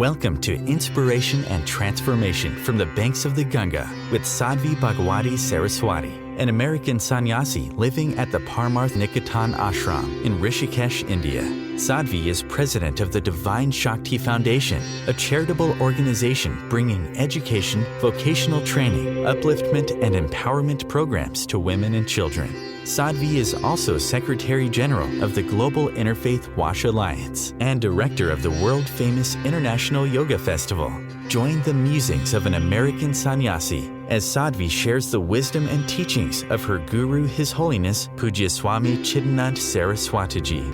Welcome to Inspiration and Transformation from the Banks of the Ganga with Sadhvi Bhagawati Saraswati, an American sannyasi living at the Parmarth Niketan Ashram in Rishikesh, India. Sadhvi is president of the Divine Shakti Foundation, a charitable organization bringing education, vocational training, upliftment, and empowerment programs to women and children. Sadhvi is also Secretary General of the Global Interfaith Wash Alliance and Director of the world-famous International Yoga Festival. Join the musings of an American sannyasi as Sadhvi shares the wisdom and teachings of her guru, His Holiness Pujya Swami Chidanand Saraswatiji.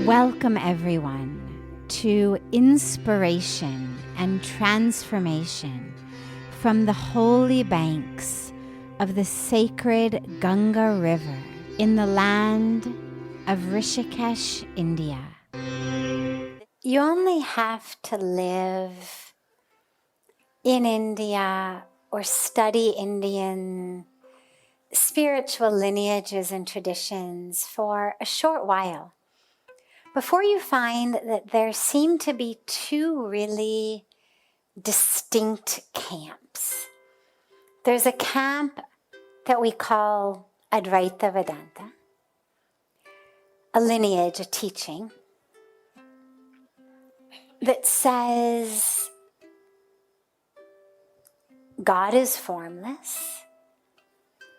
Welcome everyone to Inspiration and Transformation from the holy banks of the sacred Ganga River in the land of Rishikesh, India. You only have to live in India or study Indian spiritual lineages and traditions for a short while before you find that there seem to be two really distinct camps. There's a camp that we call Advaita Vedanta, a lineage, a teaching that says God is formless,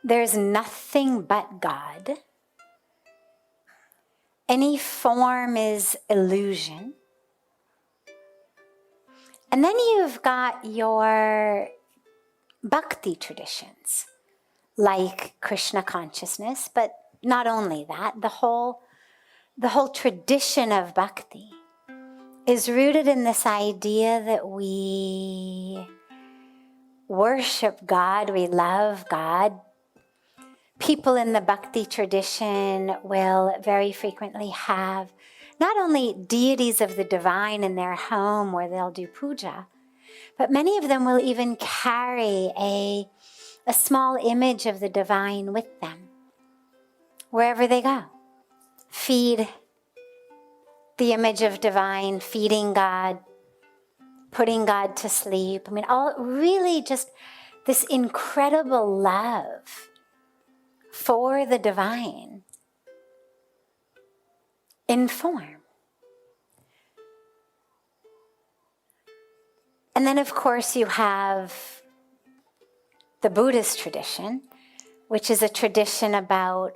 there's nothing but God, any form is illusion. And then you've got your bhakti traditions, like Krishna consciousness, but not only that, the whole tradition of bhakti is rooted in this idea that we worship God, we love God. People in the bhakti tradition will very frequently have not only deities of the divine in their home where they'll do puja, but many of them will even carry a small image of the divine with them wherever they go. Feed the image of divine, feeding God, putting God to sleep. I mean, all really just this incredible love for the divine in form. And then, of course, you have the Buddhist tradition, which is a tradition about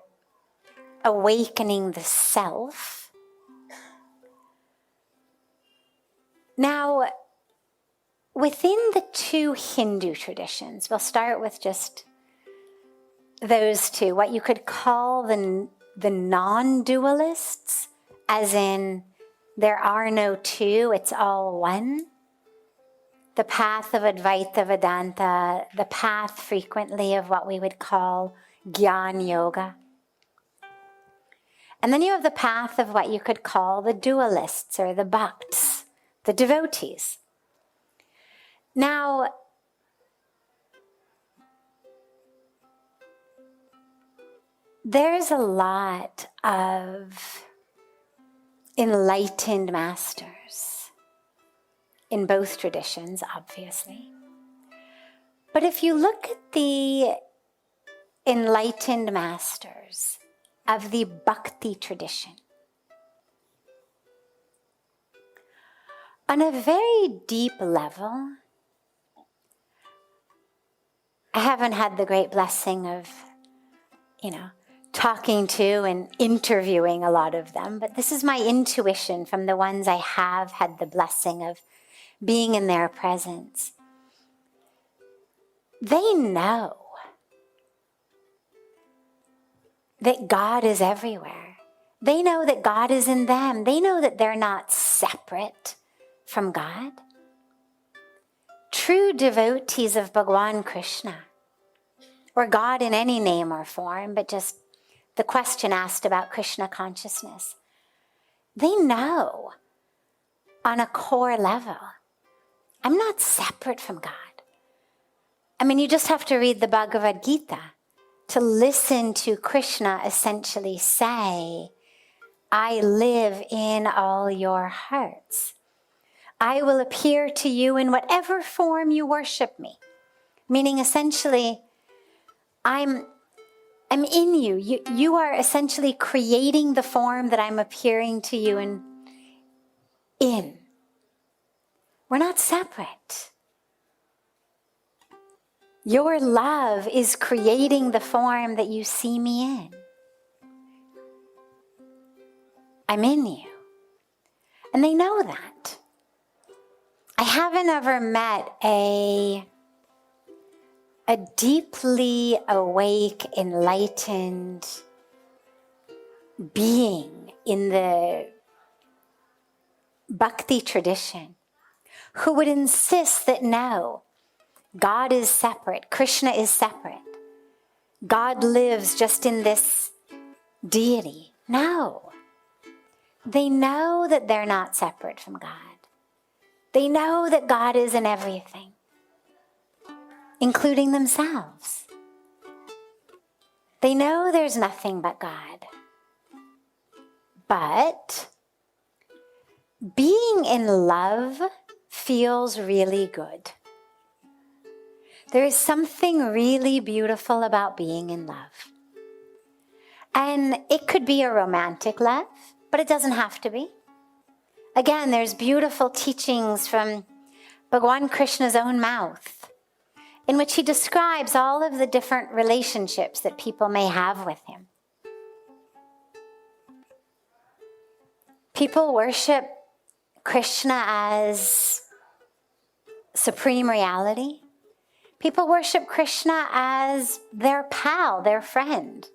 awakening the self. Now, within the two Hindu traditions, we'll start with just those two, what you could call the non-dualists, as in there are no two, it's all one. The path of Advaita Vedanta, the path frequently of what we would call Jnana Yoga. And then you have the path of what you could call the dualists or the bhakts, the devotees. Now, there's a lot of enlightened masters in both traditions, obviously. But if you look at the enlightened masters of the bhakti tradition, on a very deep level, I haven't had the great blessing of, talking to and interviewing a lot of them, but this is my intuition from the ones I have had the blessing of being in their presence. They know that God is everywhere. They know that God is in them. They know that they're not separate from God. True devotees of Bhagavan Krishna, or God in any name or form, but just the question asked about Krishna consciousness, they know on a core level, I'm not separate from God. I mean, you just have to read the Bhagavad Gita to listen to Krishna essentially say, I live in all your hearts. I will appear to you in whatever form you worship me. Meaning essentially, I'm in you. You are essentially creating the form that I'm appearing to you in. We're not separate. Your love is creating the form that you see me in. I'm in you. And they know that. I haven't ever met a deeply awake, enlightened being in the bhakti tradition who would insist that no, God is separate, Krishna is separate. God lives just in this deity. No. They know that they're not separate from God. They know that God is in everything, including themselves. They know there's nothing but God. But being in love feels really good. There is something really beautiful about being in love. And it could be a romantic love, but it doesn't have to be. Again, there's beautiful teachings from Bhagawan Krishna's own mouth, in which he describes all of the different relationships that people may have with him. People worship Krishna as supreme reality. People worship Krishna as their pal, their friend.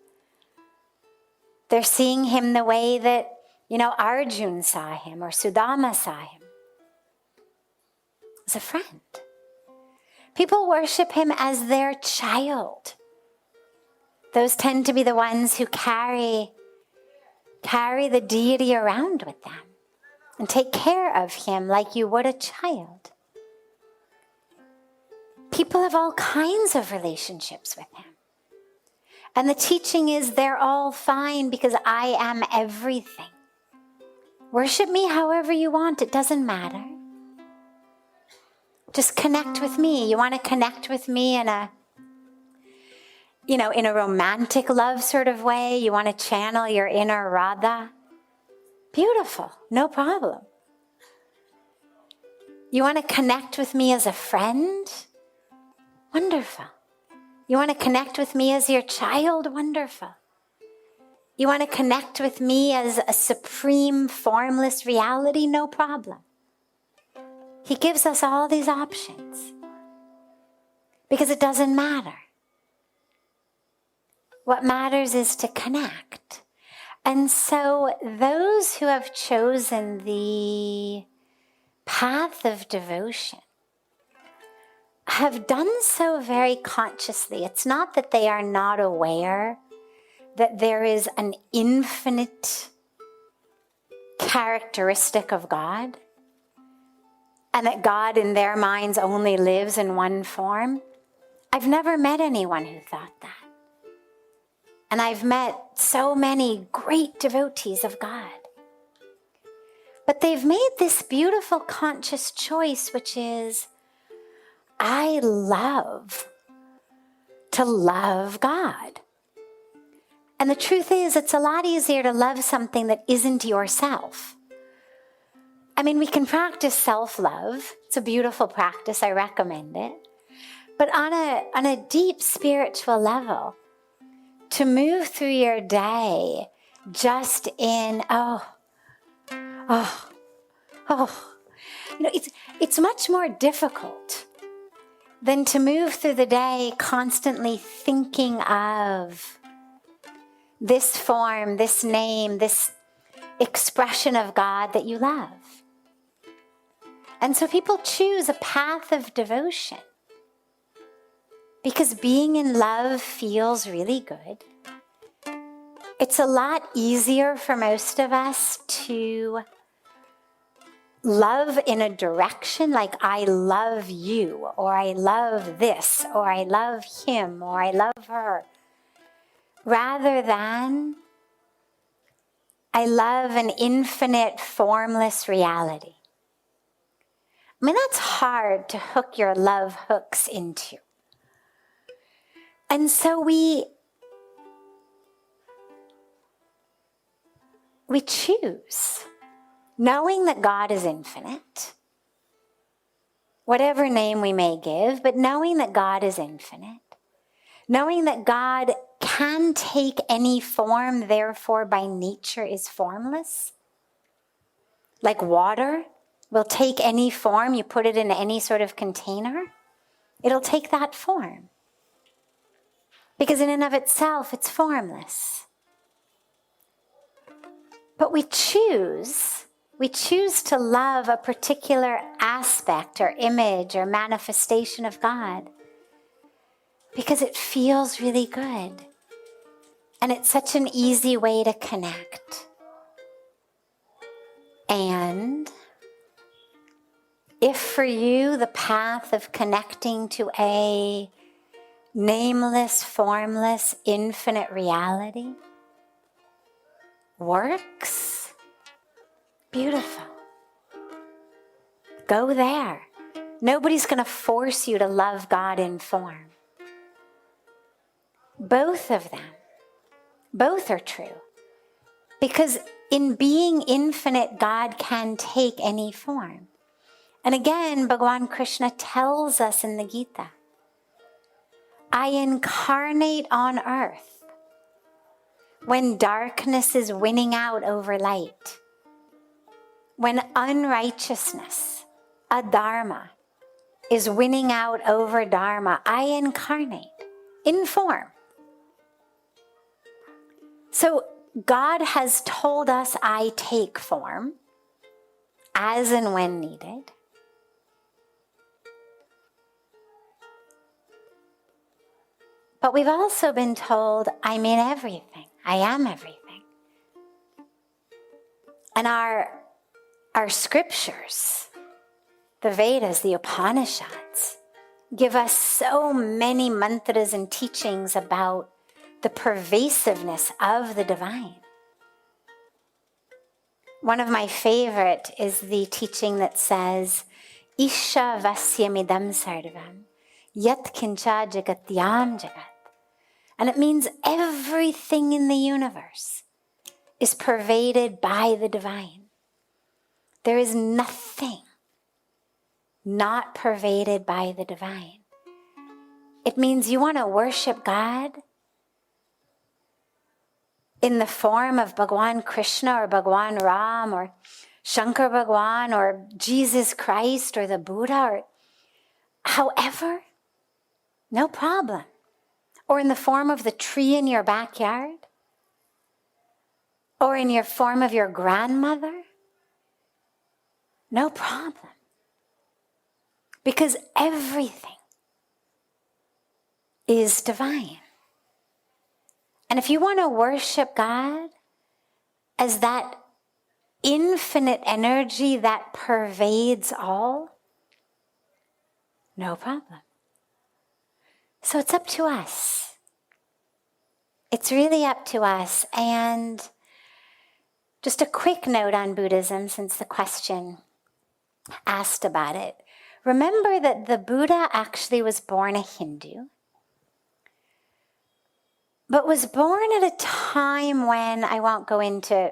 They're seeing him the way that, Arjun saw him or Sudama saw him. As a friend. People worship him as their child. Those tend to be the ones who carry the deity around with them and take care of him like you would a child. People have all kinds of relationships with him. And the teaching is they're all fine because I am everything. Worship me however you want, it doesn't matter. Just connect with me. You want to connect with me in a romantic love sort of way? You want to channel your inner Radha? Beautiful, no problem. You want to connect with me as a friend? Wonderful. You want to connect with me as your child? Wonderful. You want to connect with me as a supreme formless reality? No problem. He gives us all these options because it doesn't matter. What matters is to connect. And so those who have chosen the path of devotion have done so very consciously. It's not that they are not aware that there is an infinite characteristic of God and that God in their minds only lives in one form. I've never met anyone who thought that. And I've met so many great devotees of God. But they've made this beautiful conscious choice, which is, I love to love God. And the truth is, it's a lot easier to love something that isn't yourself. I mean, we can practice self-love. It's a beautiful practice. I recommend it. But on a deep spiritual level, to move through your day just in, it's much more difficult than to move through the day constantly thinking of this form, this name, this expression of God that you love. And so people choose a path of devotion because being in love feels really good. It's a lot easier for most of us to love in a direction like I love you, or I love this, or I love him, or I love her, rather than I love an infinite, formless reality. I mean, that's hard to hook your love hooks into. And so we choose, knowing that God is infinite, whatever name we may give, but knowing that God is infinite, knowing that God can take any form, therefore by nature is formless. Like water will take any form, you put it in any sort of container, it'll take that form. Because in and of itself, it's formless. But we choose to love a particular aspect or image or manifestation of God because it feels really good. And it's such an easy way to connect. And if for you the path of connecting to a nameless, formless, infinite reality works, beautiful. Go there. Nobody's going to force you to love God in form. Both of them, both are true. Because in being infinite, God can take any form. And again, Bhagavan Krishna tells us in the Gita, I incarnate on earth when darkness is winning out over light, when unrighteousness, adharma, is winning out over dharma. I incarnate in form. So God has told us I take form as and when needed. But we've also been told I'm in everything. I am everything. And our scriptures, the Vedas, the Upanishads, give us so many mantras and teachings about the pervasiveness of the divine. One of my favorite is the teaching that says, Isha vasyamidam sarvam, yat kincha jagatyam jagat. And it means everything in the universe is pervaded by the divine. There is nothing not pervaded by the divine. It means you want to worship God in the form of Bhagavan Krishna or Bhagavan Ram or Shankar Bhagavan or Jesus Christ or the Buddha or however, no problem. Or in the form of the tree in your backyard, or in your form of your grandmother, no problem. Because everything is divine. And if you want to worship God as that infinite energy that pervades all, no problem. So it's up to us. It's really up to us. And just a quick note on Buddhism, since the question asked about it. Remember that the Buddha actually was born a Hindu, but was born at a time when, I won't go into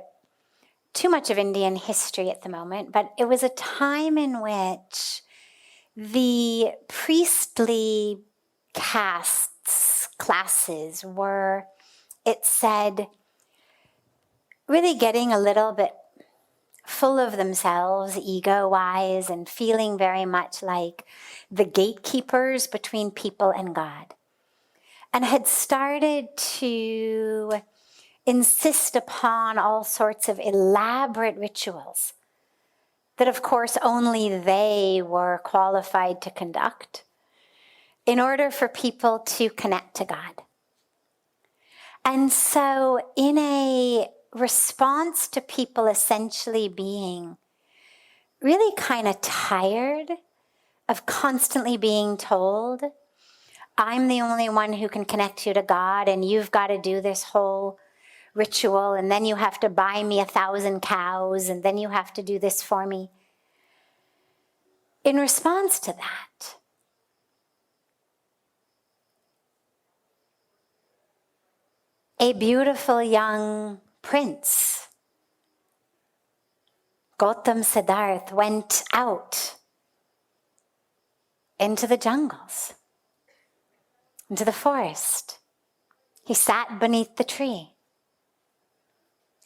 too much of Indian history at the moment, but it was a time in which the priestly castes, classes were, it said, really getting a little bit full of themselves, ego-wise, and feeling very much like the gatekeepers between people and God. And had started to insist upon all sorts of elaborate rituals that, of course, only they were qualified to conduct in order for people to connect to God. And so in a response to people essentially being really kind of tired of constantly being told, I'm the only one who can connect you to God, and you've got to do this whole ritual, and then you have to buy me 1,000 cows, and then you have to do this for me. In response to that, a beautiful young prince, Gautam Siddharth, went out into the jungles, into the forest. He sat beneath the tree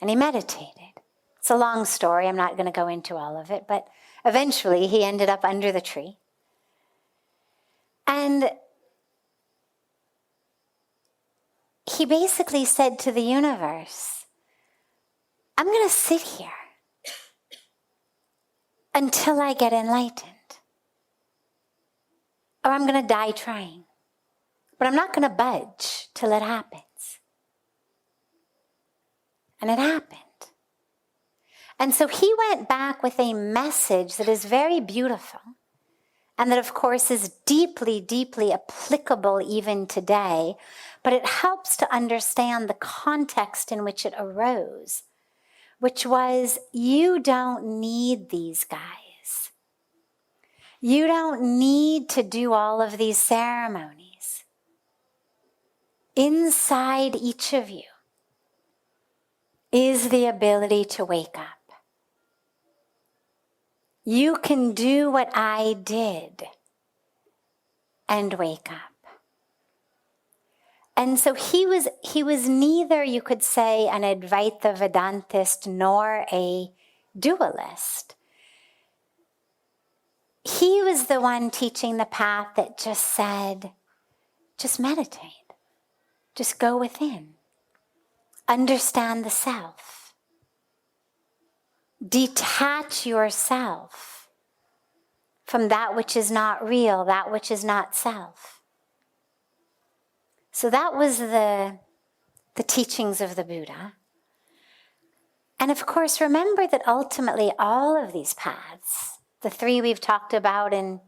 and he meditated. It's a long story. I'm not going to go into all of it, but eventually he ended up under the tree. And he basically said to the universe, I'm going to sit here until I get enlightened. Or I'm going to die trying. But I'm not going to budge till it happens. And it happened. And so he went back with a message that is very beautiful, and that, of course, is deeply, deeply applicable even today, but it helps to understand the context in which it arose, which was, you don't need these guys. You don't need to do all of these ceremonies. Inside each of you is the ability to wake up. You can do what I did and wake up. And so he was neither, you could say, an Advaita Vedantist nor a dualist. He was the one teaching the path that just said, just meditate. Just go within. Understand the self. Detach yourself from that which is not real, that which is not self. So that was the teachings of the Buddha. And of course, remember that ultimately all of these paths, the three we've talked about and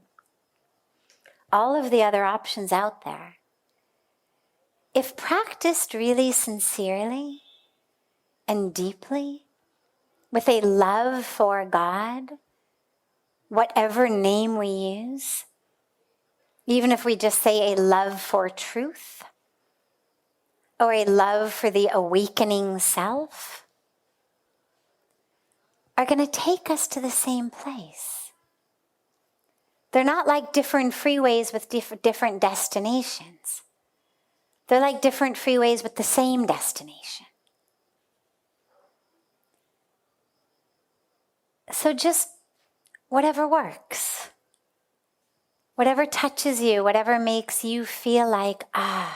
all of the other options out there, if practiced really sincerely and deeply, with a love for God, whatever name we use, even if we just say a love for truth, or a love for the awakening self, are going to take us to the same place. They're not like different freeways with different destinations. They're like different freeways with the same destination. So just whatever works, whatever touches you, whatever makes you feel like, yeah,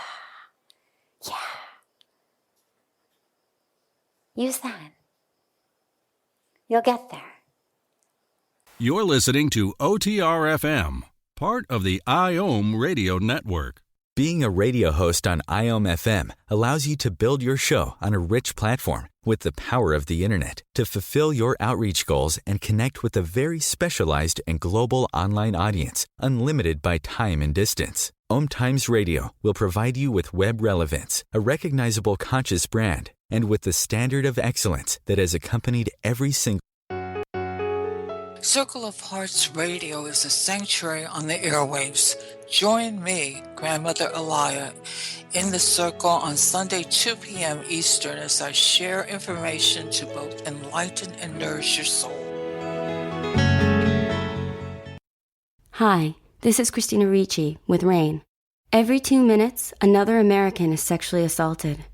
use that. You'll get there. You're listening to OTR-FM, part of the IOM radio network. Being a radio host on IOM FM allows you to build your show on a rich platform with the power of the internet to fulfill your outreach goals and connect with a very specialized and global online audience, unlimited by time and distance. OMTimes Radio will provide you with web relevance, a recognizable conscious brand, and with the standard of excellence that has accompanied every single Circle of Hearts Radio is a sanctuary on the airwaves. Join me, Grandmother Alaya, in the circle on Sunday, 2 p.m. Eastern as I share information to both enlighten and nourish your soul. Hi, this is Christina Ricci with RAIN. Every 2 minutes, another American is sexually assaulted.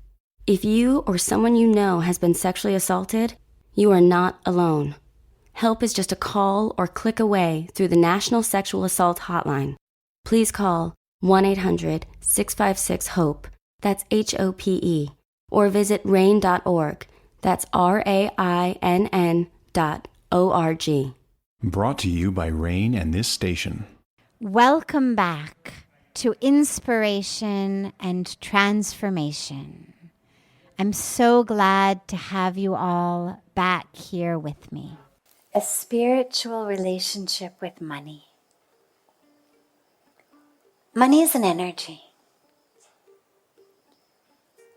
If you or someone you know has been sexually assaulted, you are not alone. Help is just a call or click away through the National Sexual Assault Hotline. Please call 1-800-656-HOPE, that's HOPE, or visit rain.org, that's RAINN.org. Brought to you by RAIN and this station. Welcome back to Inspiration and Transformation. I'm so glad to have you all back here with me. A spiritual relationship with money. Money is an energy.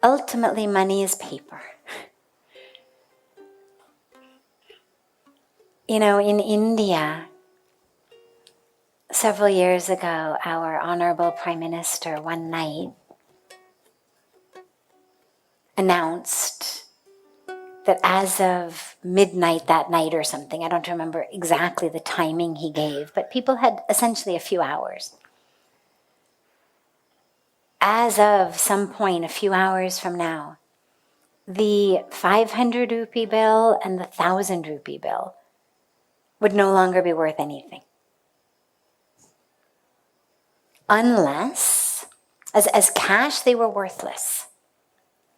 ultimately money is paper. You know, in India, several years ago, our Honorable Prime Minister one night announced that as of midnight that night or something, I don't remember exactly the timing he gave, but people had essentially a few hours. As of some point, a few hours from now, the 500 rupee bill and the 1,000 rupee bill would no longer be worth anything. Unless, as cash, they were worthless.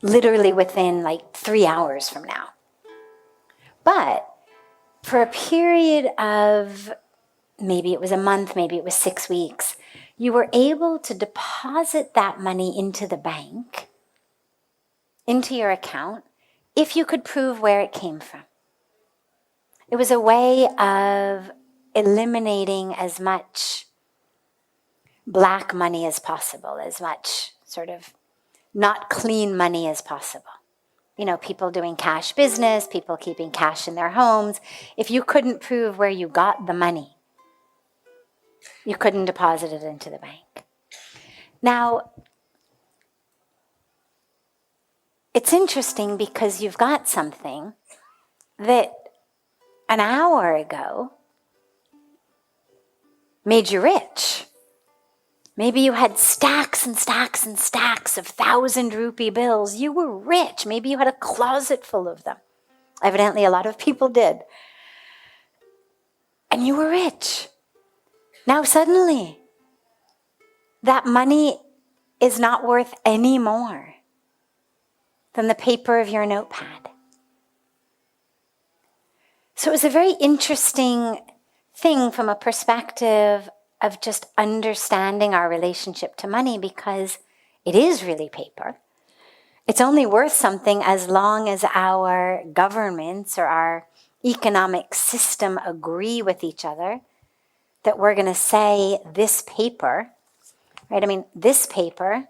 Literally within like 3 hours from now. But for a period of, maybe it was a month, maybe it was 6 weeks, you were able to deposit that money into the bank, into your account, if you could prove where it came from. It was a way of eliminating as much black money as possible, as much sort of not clean money as possible. You know, people doing cash business, people keeping cash in their homes. If you couldn't prove where you got the money, you couldn't deposit it into the bank. Now, it's interesting because you've got something that an hour ago made you rich. Maybe you had stacks and stacks and stacks of 1,000 rupee bills. You were rich. Maybe you had a closet full of them. Evidently, a lot of people did. And you were rich. Now suddenly, that money is not worth any more than the paper of your notepad. So it was a very interesting thing from a perspective of just understanding our relationship to money, because it is really paper. It's only worth something as long as our governments or our economic system agree with each other that we're going to say this paper, right? I mean, this paper,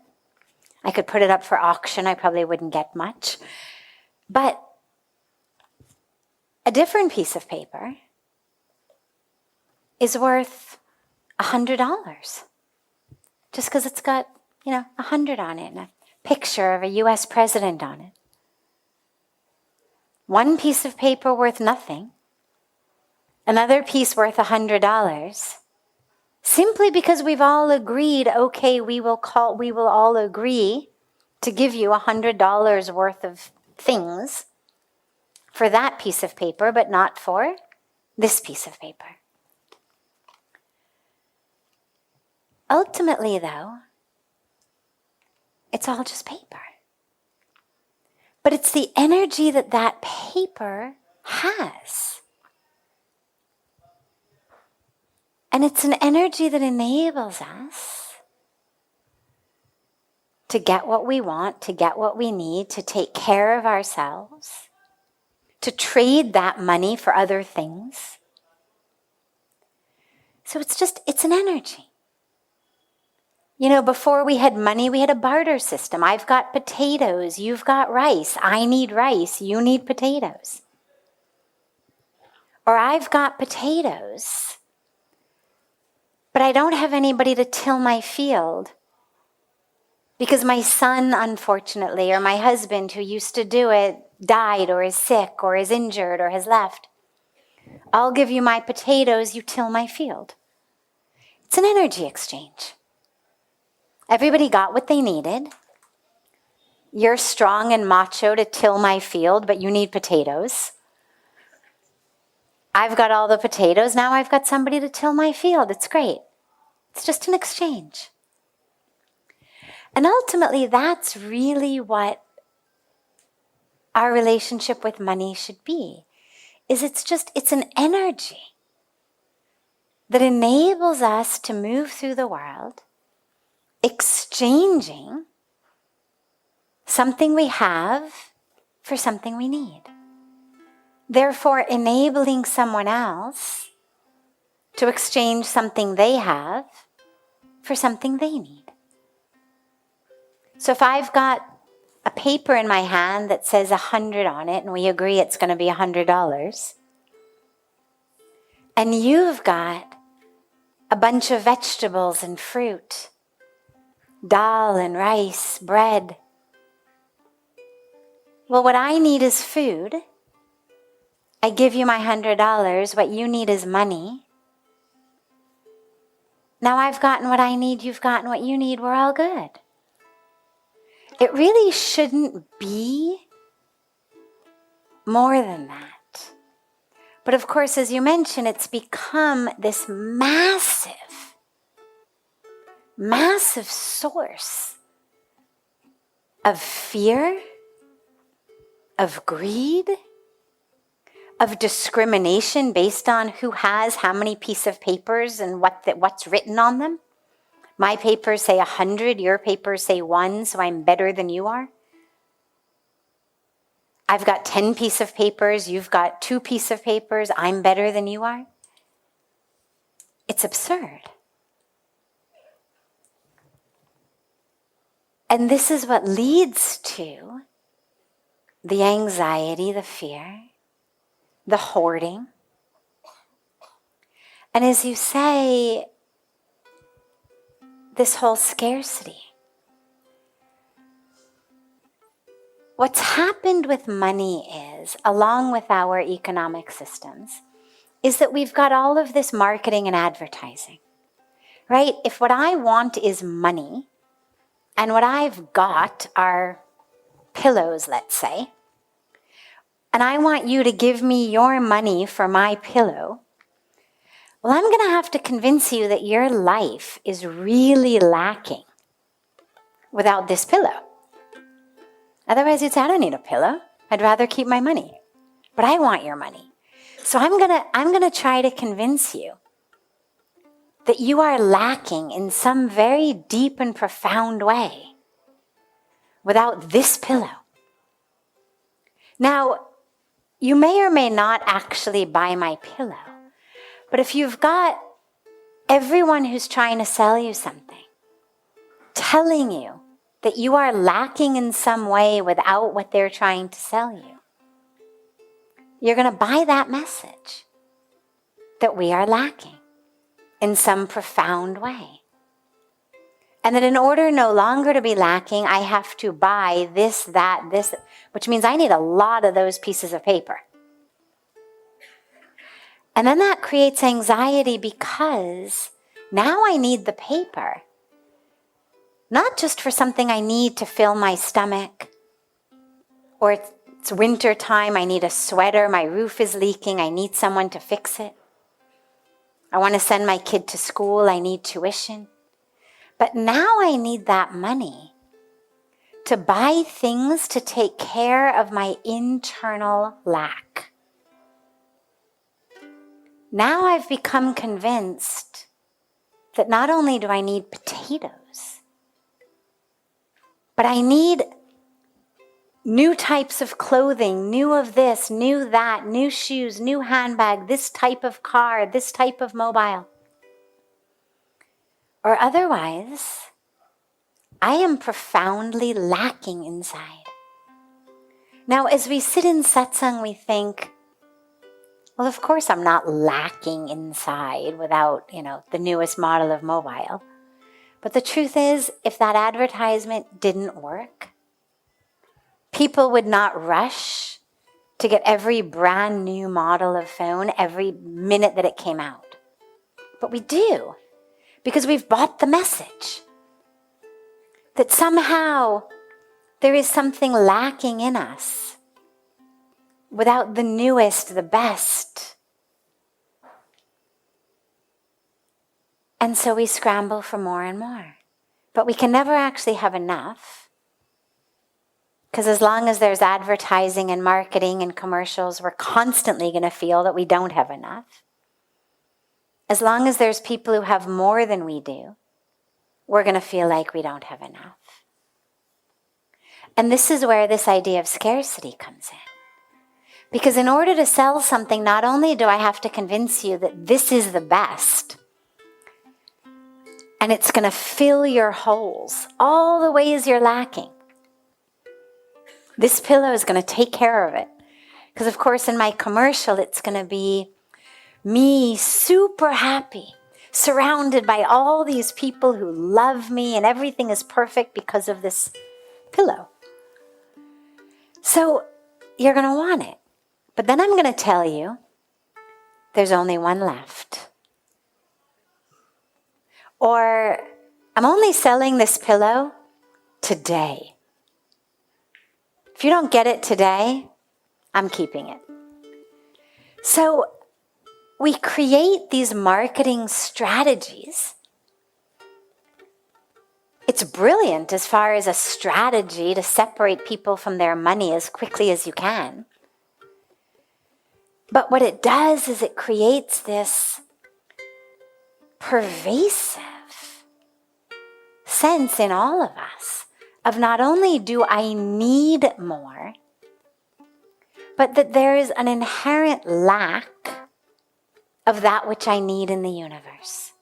I could put it up for auction. I probably wouldn't get much. But a different piece of paper is worth $100, just because it's got, 100 on it and a picture of a US president on it. One piece of paper worth nothing, another piece worth $100, simply because we've all agreed, okay, we will all agree to give you $100 worth of things for that piece of paper, but not for this piece of paper. Ultimately, though, it's all just paper. But it's the energy that that paper has. And it's an energy that enables us to get what we want, to get what we need, to take care of ourselves, to trade that money for other things. So it's an energy. Before we had money, we had a barter system. I've got potatoes, you've got rice. I need rice, you need potatoes. Or I've got potatoes, but I don't have anybody to till my field because my son, unfortunately, or my husband who used to do it, died or is sick or is injured or has left. I'll give you my potatoes, you till my field. It's an energy exchange. Everybody got what they needed. You're strong and macho to till my field, but you need potatoes. I've got all the potatoes, now I've got somebody to till my field. It's great. It's just an exchange. And ultimately, that's really what our relationship with money should be. It's an energy that enables us to move through the world exchanging something we have for something we need. Therefore, enabling someone else to exchange something they have for something they need. So if I've got a paper in my hand that says 100 on it, and we agree it's going to be $100. And you've got a bunch of vegetables and fruit, dal and rice, bread. Well, what I need is food. I give you my $100. What you need is money. Now I've gotten what I need, you've gotten what you need, we're all good. It really shouldn't be more than that. But of course, as you mentioned, it's become this massive source of fear, of greed, of discrimination based on who has how many pieces of papers and what's written on them. My papers say 100, your papers say 1, so I'm better than you are. I've got 10 pieces of papers, you've got 2 pieces of papers, I'm better than you are. It's absurd. And this is what leads to the anxiety, the fear, the hoarding. And as you say, this whole scarcity. What's happened with money is, along with our economic systems, is that we've got all of this marketing and advertising, right? If what I want is money, and what I've got are pillows, let's say, and I want you to give me your money for my pillow, well, I'm going to have to convince you that your life is really lacking without this pillow. Otherwise, you'd say, I don't need a pillow. I'd rather keep my money. But I want your money. So I'm gonna try to convince you that you are lacking in some very deep and profound way without this pillow. Now, you may or may not actually buy my pillow, but if you've got everyone who's trying to sell you something telling you that you are lacking in some way without what they're trying to sell you, you're going to buy that message that we are lacking in some profound way. And that in order no longer to be lacking, I have to buy this, that, this, which means I need a lot of those pieces of paper. And then that creates anxiety because now I need the paper, not just for something I need to fill my stomach, or it's winter time, I need a sweater, my roof is leaking, I need someone to fix it. I want to send my kid to school, I need tuition. But now I need that money to buy things to take care of my internal lack. Now I've become convinced that not only do I need potatoes, but I need new types of clothing, new of this, new that, new shoes, new handbag, this type of car, this type of mobile. Or otherwise, I am profoundly lacking inside. Now, as we sit in satsang, we think, well, of course I'm not lacking inside without, the newest model of mobile. But the truth is, if that advertisement didn't work, people would not rush to get every brand new model of phone every minute that it came out. But we do, because we've bought the message that somehow there is something lacking in us without the newest, the best. And so we scramble for more and more. But we can never actually have enough, because as long as there's advertising and marketing and commercials, we're constantly going to feel that we don't have enough. As long as there's people who have more than we do, we're going to feel like we don't have enough. And this is where this idea of scarcity comes in. Because in order to sell something, not only do I have to convince you that this is the best, and it's going to fill your holes, all the ways you're lacking, This pillow is going to take care of it. Because of course in my commercial, it's going to be me super happy, surrounded by all these people who love me and everything is perfect because of this pillow. So you're going to want it. But then I'm going to tell you, there's only one left. Or I'm only selling this pillow today. If you don't get it today, I'm keeping it. So we create these marketing strategies. It's brilliant as far as a strategy to separate people from their money as quickly as you can. But what it does is it creates this pervasive sense in all of us of not only do I need more, but that there is an inherent lack of that which I need in the universe.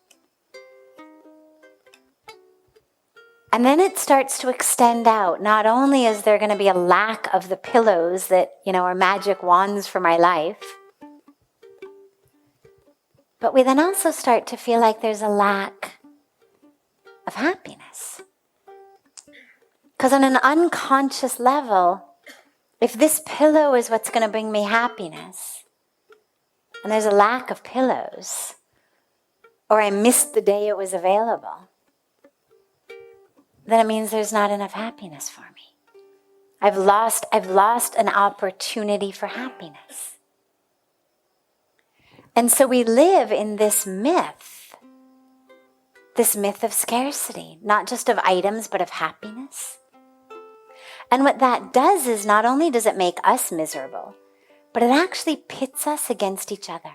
And then it starts to extend out. Not only is there going to be a lack of the pillows that, are magic wands for my life, but we then also start to feel like there's a lack of happiness. Because on an unconscious level, if this pillow is what's going to bring me happiness, and there's a lack of pillows, or I missed the day it was available, then it means there's not enough happiness for me. I've lost an opportunity for happiness. And so we live in this myth of scarcity, not just of items, but of happiness. And what that does is not only does it make us miserable, but it actually pits us against each other.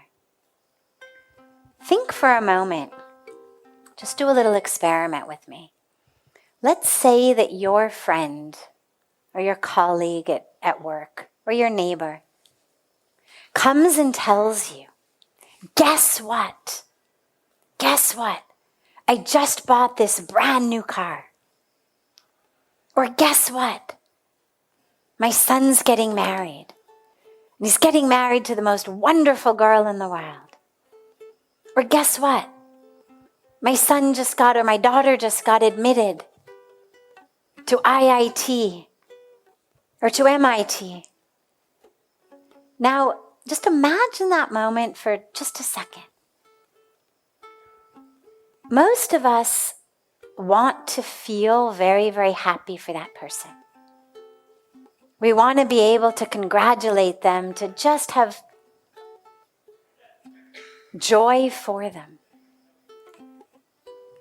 Think for a moment, just do a little experiment with me. Let's say that your friend or your colleague at work or your neighbor comes and tells you, guess what? I just bought this brand new car. Or guess what? My son's getting married. And he's getting married to the most wonderful girl in the world. Or guess what? My daughter just got admitted to IIT or to MIT. Now, just imagine that moment for just a second. Most of us want to feel very, very happy for that person. We want to be able to congratulate them, to just have joy for them.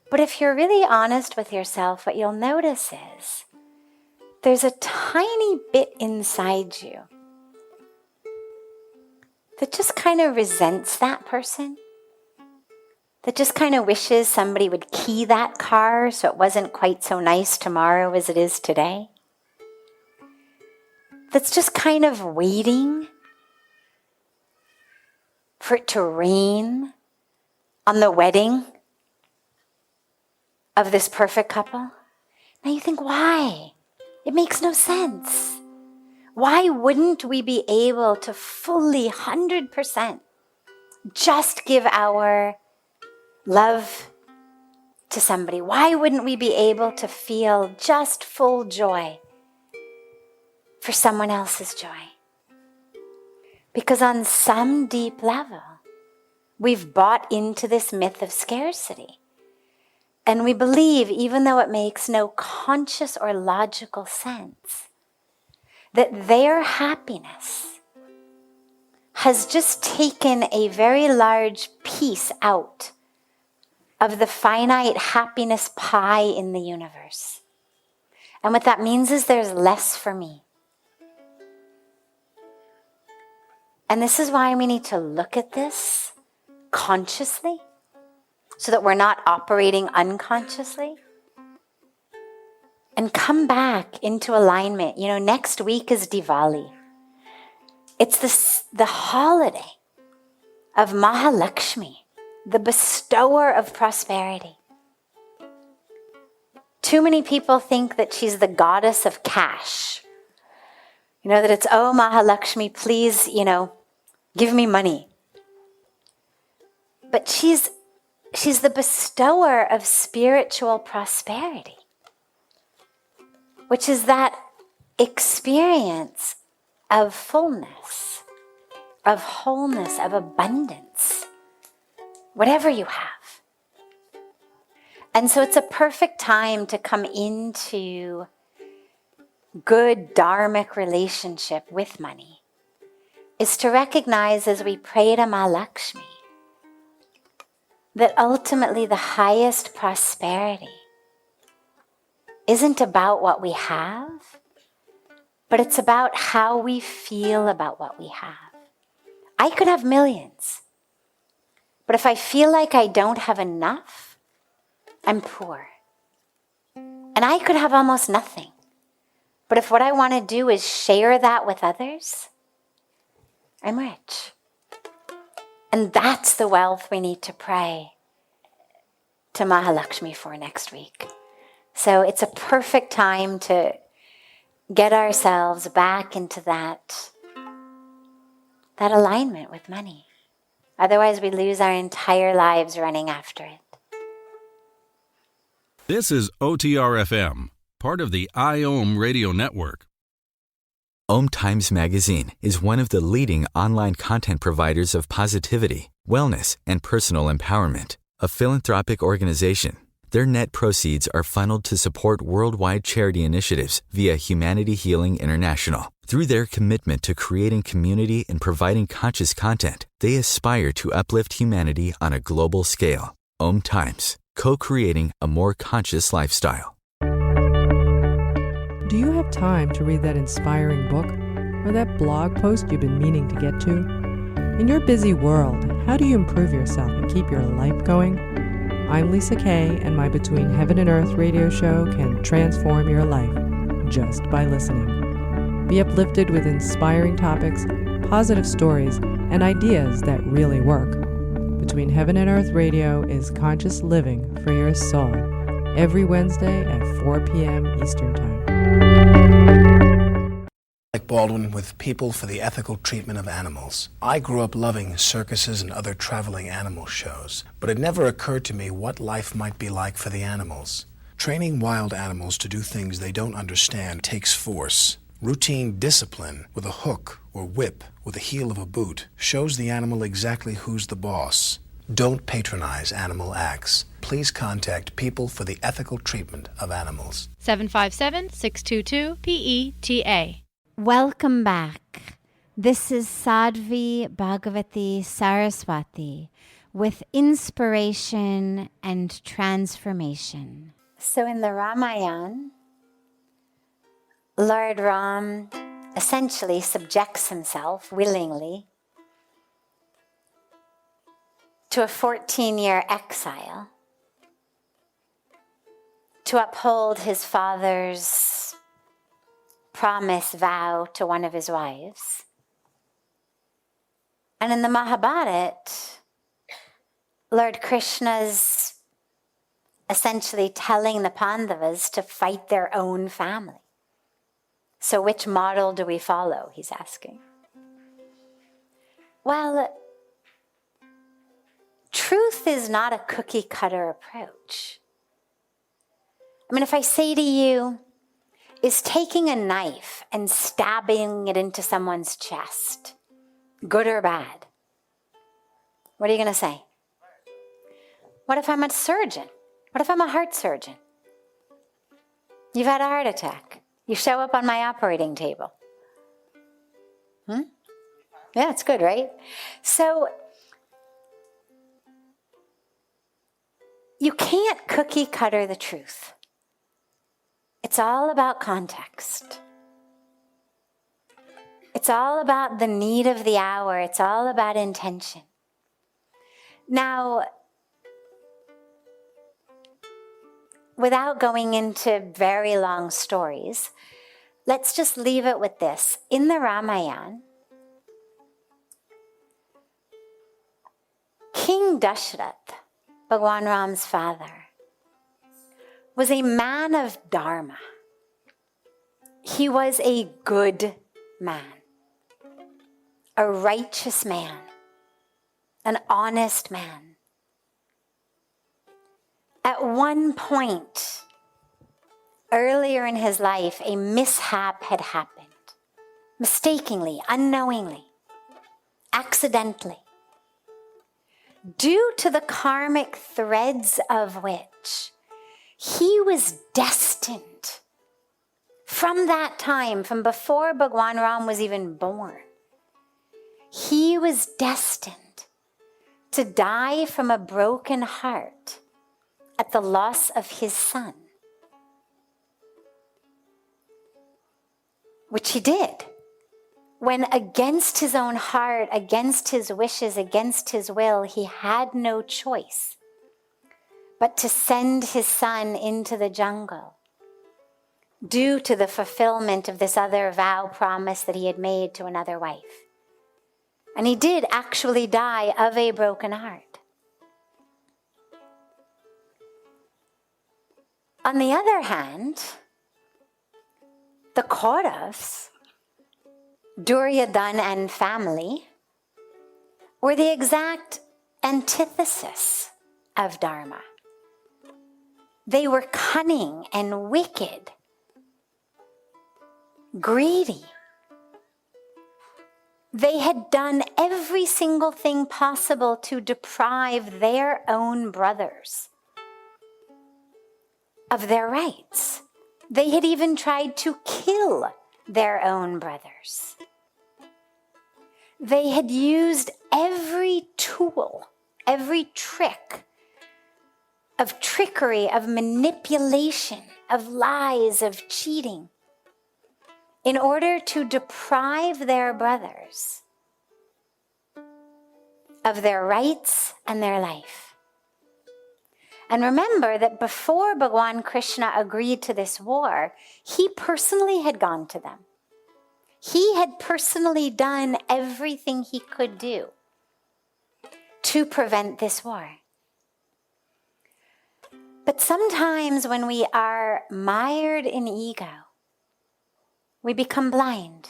But if you're really honest with yourself, what you'll notice is there's a tiny bit inside you that just kind of resents that person, that just kind of wishes somebody would key that car so it wasn't quite so nice tomorrow as it is today. That's just kind of waiting for it to rain on the wedding of this perfect couple. Now you think, why? It makes no sense. Why wouldn't we be able to fully, 100%, just give our love to somebody? Why wouldn't we be able to feel just full joy for someone else's joy? Because on some deep level, we've bought into this myth of scarcity. And we believe, even though it makes no conscious or logical sense, that their happiness has just taken a very large piece out of the finite happiness pie in the universe. And what that means is there's less for me. And this is why we need to look at this consciously, so that we're not operating unconsciously, and come back into alignment. Next week is Diwali. It's the holiday of Mahalakshmi, the bestower of prosperity. Too many people think that she's the goddess of cash. You know, that it's, oh, Mahalakshmi, please, give me money. But she's the bestower of spiritual prosperity, which is that experience of fullness, of wholeness, of abundance, whatever you have. And so it's a perfect time to come into good dharmic relationship with money, is to recognize as we pray to Mahalakshmi that ultimately the highest prosperity isn't about what we have, but it's about how we feel about what we have. I could have millions, but if I feel like I don't have enough, I'm poor. And I could have almost nothing, but if what I want to do is share that with others, I'm rich. And that's the wealth we need to pray to Mahalakshmi for next week. So it's a perfect time to get ourselves back into that alignment with money. Otherwise, we lose our entire lives running after it. This is OTR-FM, part of the IOM radio network. OMTimes magazine is one of the leading online content providers of positivity, wellness, and personal empowerment. A philanthropic organization, their net proceeds are funneled to support worldwide charity initiatives via Humanity Healing International. Through their commitment to creating community and providing conscious content, they aspire to uplift humanity on a global scale. OMTimes, co-creating a more conscious lifestyle. Do you have time to read that inspiring book or that blog post you've been meaning to get to? In your busy world, how do you improve yourself and keep your life going? I'm Lisa Kay, and my Between Heaven and Earth radio show can transform your life just by listening. Be uplifted with inspiring topics, positive stories, and ideas that really work. Between Heaven and Earth radio is conscious living for your soul, every Wednesday at 4 p.m. Eastern Time. Like Baldwin with People for the Ethical Treatment of Animals. I grew up loving circuses and other traveling animal shows, but it never occurred to me what life might be like for the animals. Training wild animals to do things they don't understand takes force. Routine discipline with a hook or whip with the heel of a boot shows the animal exactly who's the boss. Don't patronize animal acts. Please contact People for the Ethical Treatment of Animals. 757-622-PETA. Welcome back. This is Sadhvi Bhagawati Saraswati with inspiration and transformation. So in the Ramayana, Lord Ram essentially subjects himself willingly to a 14-year exile to uphold his father's promise, vow to one of his wives. And in the Mahabharata, Lord Krishna's essentially telling the Pandavas to fight their own family. So which model do we follow, he's asking. Well, truth is not a cookie-cutter approach. I mean, if I say to you, is taking a knife and stabbing it into someone's chest good or bad? What are you going to say? What if I'm a surgeon? What if I'm a heart surgeon? You've had a heart attack. You show up on my operating table. Yeah, it's good, right? So you can't cookie cutter the truth. It's all about context. It's all about the need of the hour. It's all about intention. Now, without going into very long stories, let's just leave it with this. In the Ramayana, King Dashrath, Bhagwan Ram's father, was a man of Dharma. He was a good man, a righteous man, an honest man. At one point, earlier in his life, a mishap had happened, mistakenly, unknowingly, accidentally, due to the karmic threads of which he was destined from that time, from before Bhagwan Ram was even born. He was destined to die from a broken heart at the loss of his son, which he did, when against his own heart, against his wishes, against his will, he had no choice but to send his son into the jungle due to the fulfillment of this other vow promise that he had made to another wife. And he did actually die of a broken heart. On the other hand, the Kauravas, Duryodhana and family, were the exact antithesis of Dharma. They were cunning and wicked, greedy. They had done every single thing possible to deprive their own brothers of their rights. They had even tried to kill their own brothers. They had used every tool, every trick of trickery, of manipulation, of lies, of cheating, in order to deprive their brothers of their rights and their life. And remember that before Bhagwan Krishna agreed to this war, he personally had gone to them. He had personally done everything he could do to prevent this war. But sometimes when we are mired in ego, we become blind.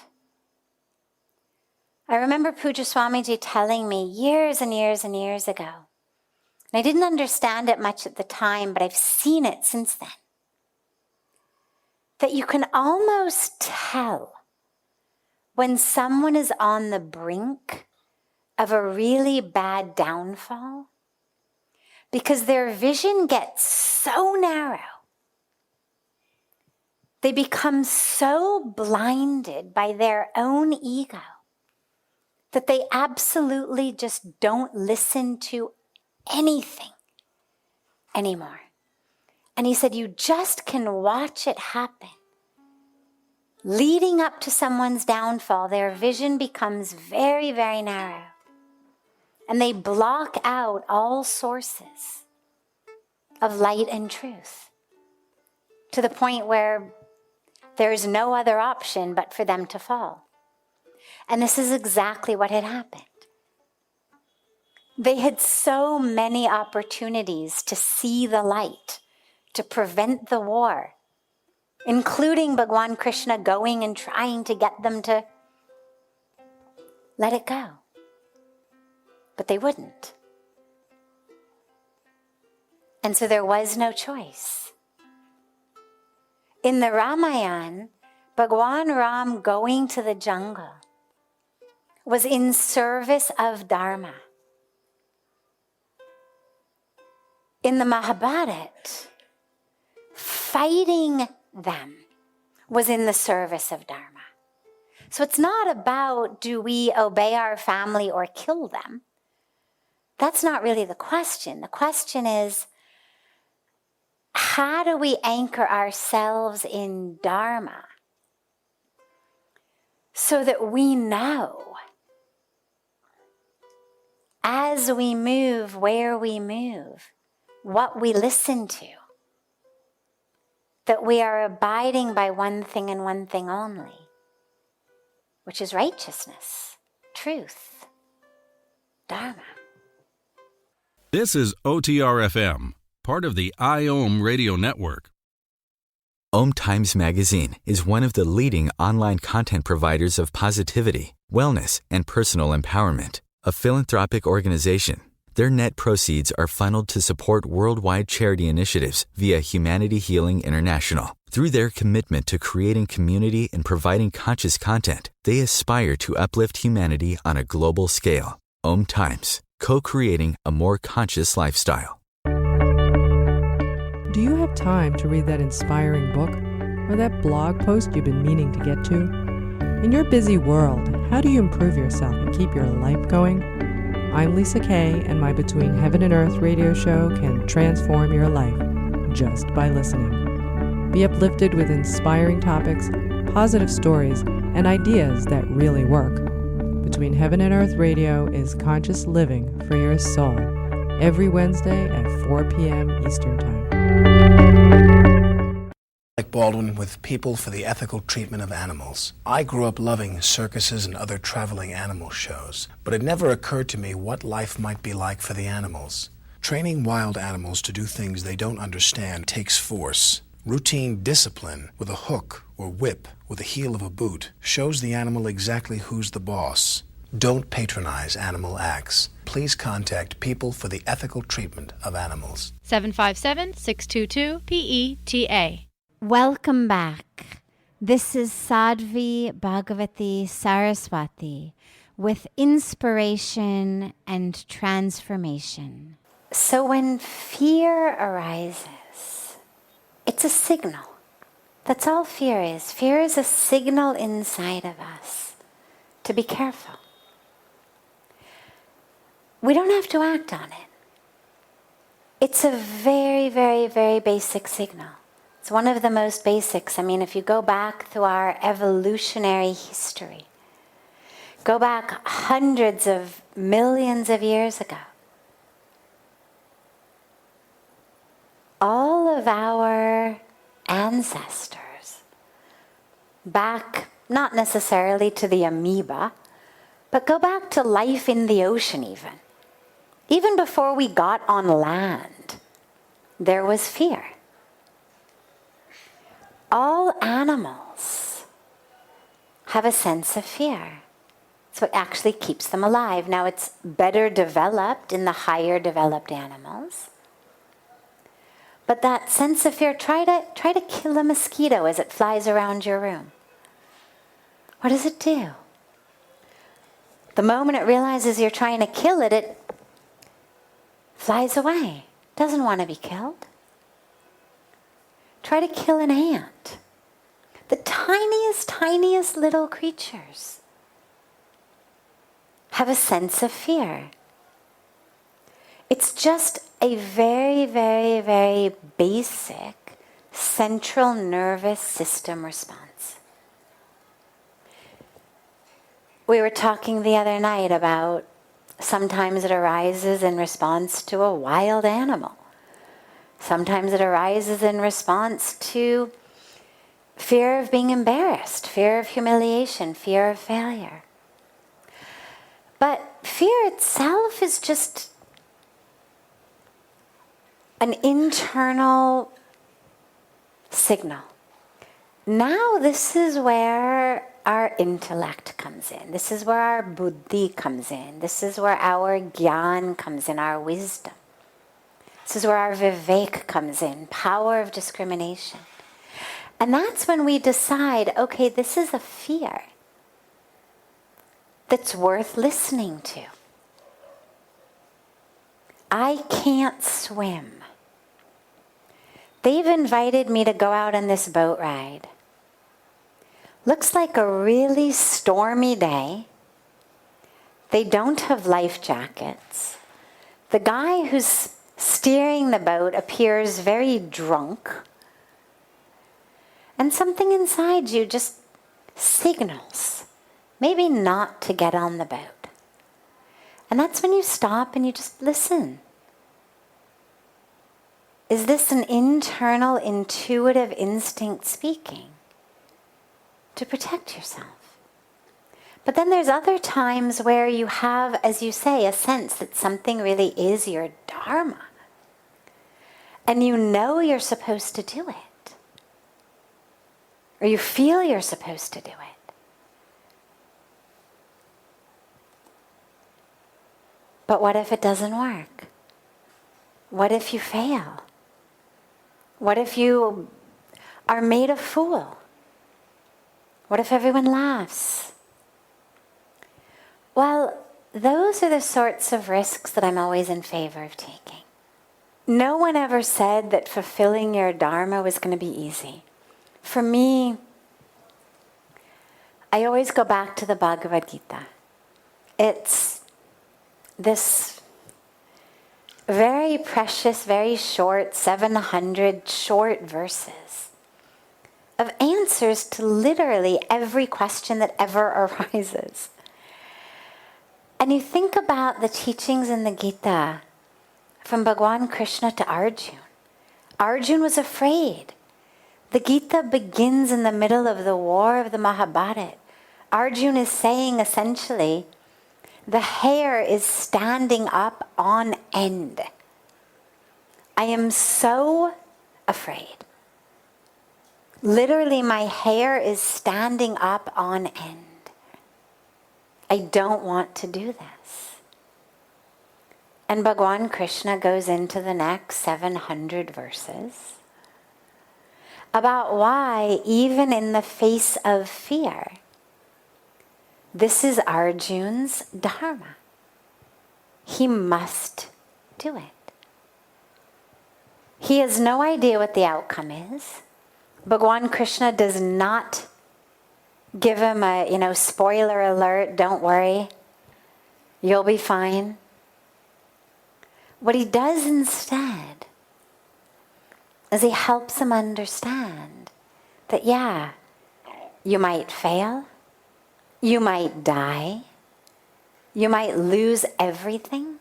I remember Puja Swamiji telling me years and years and years ago, and I didn't understand it much at the time, but I've seen it since then, that you can almost tell when someone is on the brink of a really bad downfall, because their vision gets so narrow. They become so blinded by their own ego that they absolutely just don't listen to anything anymore. And he said, you just can watch it happen. Leading up to someone's downfall, their vision becomes very, very narrow. And they block out all sources of light and truth to the point where there is no other option but for them to fall. And this is exactly what had happened. They had so many opportunities to see the light, to prevent the war, including Bhagwan Krishna going and trying to get them to let it go. But they wouldn't. And so there was no choice. In the Ramayana, Bhagwan Ram going to the jungle was in service of Dharma. In the Mahabharata, fighting them was in the service of Dharma. So it's not about, do we obey our family or kill them? That's not really the question. The question is, how do we anchor ourselves in Dharma so that we know, as we move, where we move, what we listen to, that we are abiding by one thing and one thing only, which is righteousness, truth, Dharma. This is OTR-FM, part of the IOM radio network. OMTimes magazine is one of the leading online content providers of positivity, wellness, and personal empowerment. A philanthropic organization, their net proceeds are funneled to support worldwide charity initiatives via Humanity Healing International. Through their commitment to creating community and providing conscious content, they aspire to uplift humanity on a global scale. OMTimes, co-creating a more conscious lifestyle. Do you have time to read that inspiring book or that blog post you've been meaning to get to? In your busy world, how do you improve yourself and keep your life going? I'm Lisa Kay, and my Between Heaven and Earth radio show can transform your life just by listening. Be uplifted with inspiring topics, positive stories, and ideas that really work. Between Heaven and Earth radio is conscious living for your soul, every Wednesday at 4 p.m. Eastern Time. Like Baldwin with People for the Ethical Treatment of Animals. I grew up loving circuses and other traveling animal shows, but it never occurred to me what life might be like for the animals. Training wild animals to do things they don't understand takes force. Routine discipline with a hook or whip with the heel of a boot shows the animal exactly who's the boss. Don't patronize animal acts. Please contact People for the Ethical Treatment of Animals. 757-622-PETA. Welcome back. This is Sadhvi Bhagawati Saraswati with inspiration and transformation. So when fear arises, it's a signal. That's all fear is. Fear is a signal inside of us to be careful. We don't have to act on it. It's a very, very, very basic signal. It's one of the most basics. I mean, if you go back through our evolutionary history, go back hundreds of millions of years ago, all of our ancestors, back not necessarily to the amoeba, but go back to life in the ocean even. Even before we got on land, there was fear. All animals have a sense of fear. It's what actually keeps them alive. Now, it's better developed in the higher developed animals. But that sense of fear, try to kill a mosquito as it flies around your room. What does it do? The moment it realizes you're trying to kill it, it flies away. Doesn't want to be killed. Try to kill an ant. The tiniest, tiniest little creatures have a sense of fear. It's just a very, very, very basic central nervous system response. We were talking the other night about sometimes it arises in response to a wild animal. Sometimes it arises in response to fear of being embarrassed, fear of humiliation, fear of failure. But fear itself is just an internal signal. Now this is where our intellect comes in. This is where our buddhi comes in. This is where our gyan comes in, our wisdom. This is where our vivek comes in, power of discrimination. And that's when we decide, okay, this is a fear that's worth listening to. I can't swim. They've invited me to go out on this boat ride. Looks like a really stormy day. They don't have life jackets. The guy who's steering the boat appears very drunk. And something inside you just signals, maybe not to get on the boat. And that's when you stop and you just listen. Is this an internal, intuitive instinct speaking to protect yourself? But then there's other times where you have, as you say, a sense that something really is your Dharma. And you know you're supposed to do it. or you feel you're supposed to do it. But what if it doesn't work? What if you fail? What if you are made a fool? What if everyone laughs? Well, those are the sorts of risks that I'm always in favor of taking. No one ever said that fulfilling your Dharma was going to be easy. For me, I always go back to the Bhagavad Gita. It's this very precious, very short, 700 short verses of answers to literally every question that ever arises. And you think about the teachings in the Gita from Bhagwan Krishna to Arjuna. Arjuna was afraid. The Gita begins in the middle of the war of the Mahabharata. Arjuna is saying essentially, the hair is standing up on end. I am so afraid. Literally, my hair is standing up on end. I don't want to do this. And Bhagwan Krishna goes into the next 700 verses about why, even in the face of fear, this is Arjuna's Dharma. He must do it. He has no idea what the outcome is. Bhagwan Krishna does not give him a, spoiler alert, don't worry, you'll be fine. What he does instead is he helps him understand that, yeah, you might fail, you might die, you might lose everything,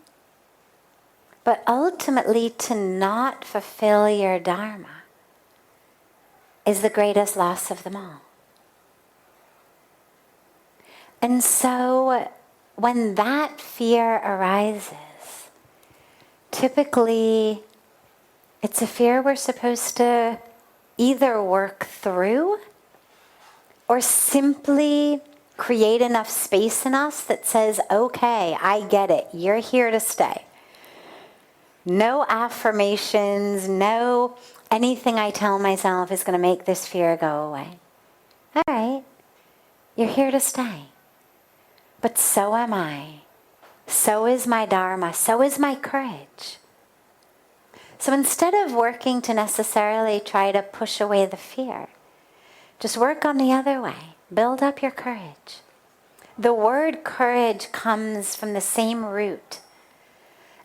but ultimately to not fulfill your Dharma is the greatest loss of them all. And so when that fear arises, typically it's a fear we're supposed to either work through or simply create enough space in us that says, okay, I get it, you're here to stay. No affirmations, no anything I tell myself is going to make this fear go away. All right, you're here to stay. But so am I. So is my Dharma. So is my courage. So instead of working to necessarily try to push away the fear, just work on the other way. Build up your courage. The word courage comes from the same root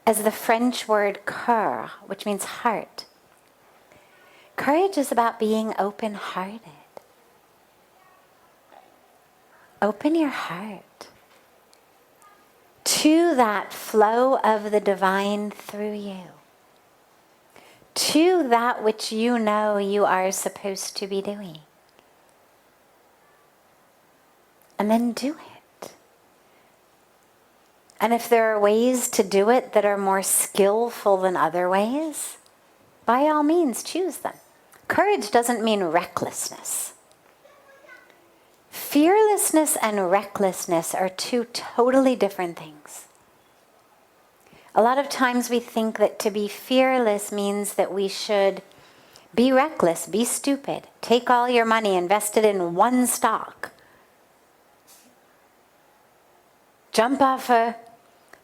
as the French word cœur, which means heart. Courage is about being open-hearted. Open your heart to that flow of the divine through you, to that which you know you are supposed to be doing. And then do it. And if there are ways to do it that are more skillful than other ways, by all means choose them. Courage doesn't mean recklessness. Fearlessness and recklessness are two totally different things. A lot of times we think that to be fearless means that we should be reckless, be stupid, take all your money, invest it in one stock, jump off a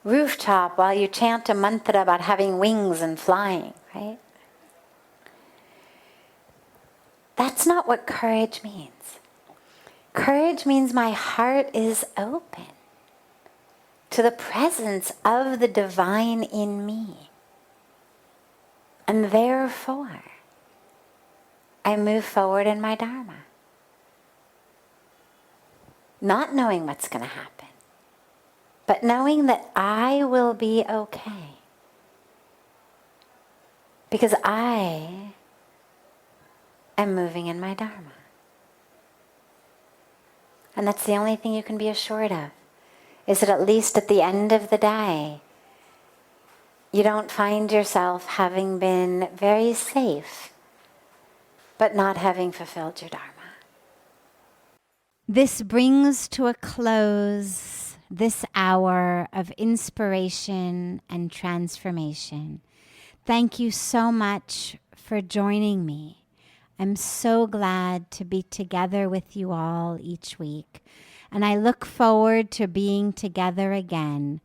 rooftop while you chant a mantra about having wings and flying, right? That's not what courage means. Courage means my heart is open to the presence of the divine in me. And therefore, I move forward in my Dharma. Not knowing what's going to happen, but knowing that I will be okay. Because I am moving in my Dharma. And that's the only thing you can be assured of, is that at least at the end of the day, you don't find yourself having been very safe, but not having fulfilled your Dharma. This brings to a close this hour of inspiration and transformation. Thank you so much for joining me. I'm so glad to be together with you all each week, and I look forward to being together again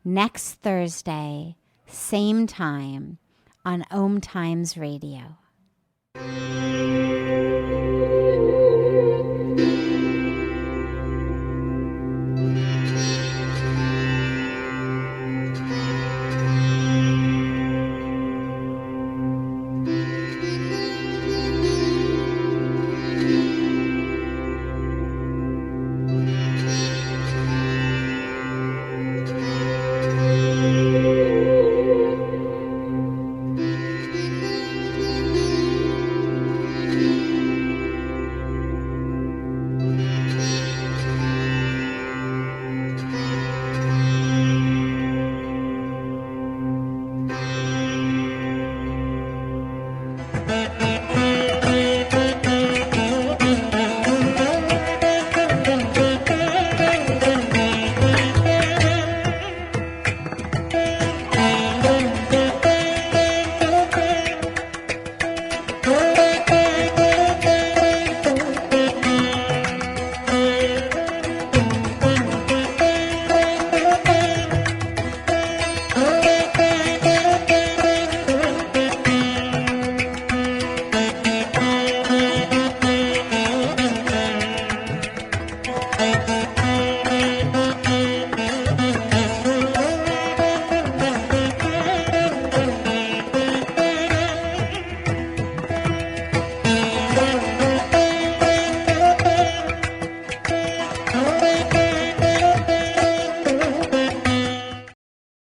next Thursday, same time, on OMTimes Radio.